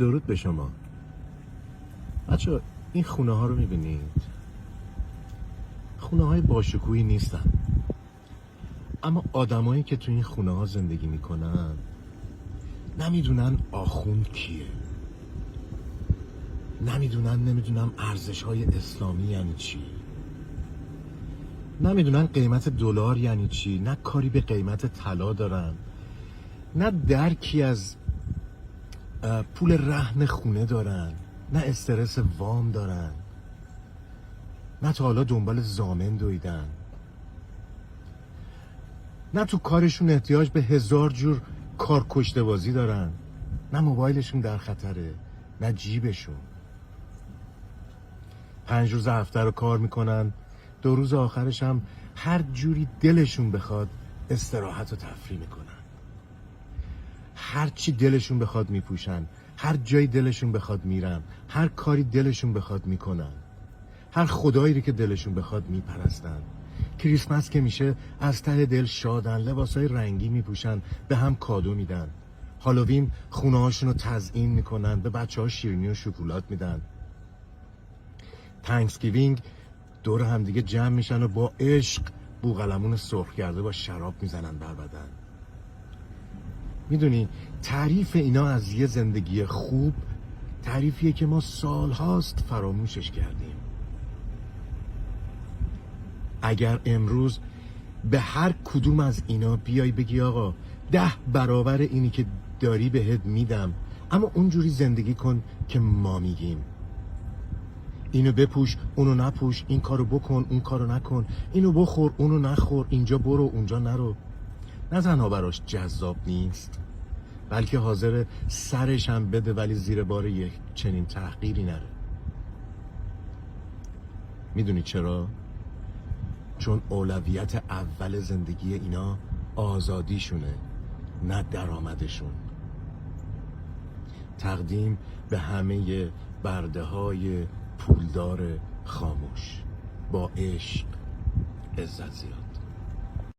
درود به شما بچه. این خونه ها رو میبینید؟ خونه های باشکوهی نیستن، اما آدمایی که تو این خونه ها زندگی میکنن نمیدونن آخوند کیه، نمیدونم ارزش های اسلامی یعنی چی، نمیدونن قیمت دلار یعنی چی، نه کاری به قیمت طلا دارن، نه درکی از پول رهن خونه دارن، نه استرس وام دارن، نه تا حالا دنبال ضامن دویدن، نه تو کارشون احتیاج به 1000 جور کار کشته بازی دارن، نه موبایلشون در خطره، نه جیبشون. 5 روز هفته رو کار میکنن، 2 روز آخرش هم هر جوری دلشون بخواد استراحت و تفریح میکنن، هر چی دلشون بخواد میپوشن، هر جایی دلشون بخواد میرن، هر کاری دلشون بخواد میکنن، هر خدایی رو که دلشون بخواد میپرستن. کریسمس که میشه از ته دل شادن، لباسای رنگی میپوشن، به هم کادو میدن. هالووین خونه هاشون رو تزیین میکنن، به بچه ها شیرینی و شکلات میدن. تانکسگیوینگ دور هم دیگه جمع میشن و با عشق بوقلمون سرخ کرده با شراب میزنن بر بدن. میدونی تعریف اینا از یه زندگی خوب تعریفیه که ما سالهاست فراموشش کردیم. اگر امروز به هر کدوم از اینا بیای بگی آقا 10 برابر اینی که داری بهت میدم، اما اونجوری زندگی کن که ما میگیم، اینو بپوش اونو نپوش، این کارو بکن اون کارو نکن، اینو بخور اونو نخور، اینجا برو اونجا نرو، نه تنها براش جذاب نیست بلکه حاضر سرش هم بده ولی زیر بار یک چنین تحقیری نره. میدونی چرا؟ چون اولویت اول زندگی اینا آزادیشونه، نه درآمدشون. تقدیم به همه برده های پولدار خاموش با عشق، عزت زیاد.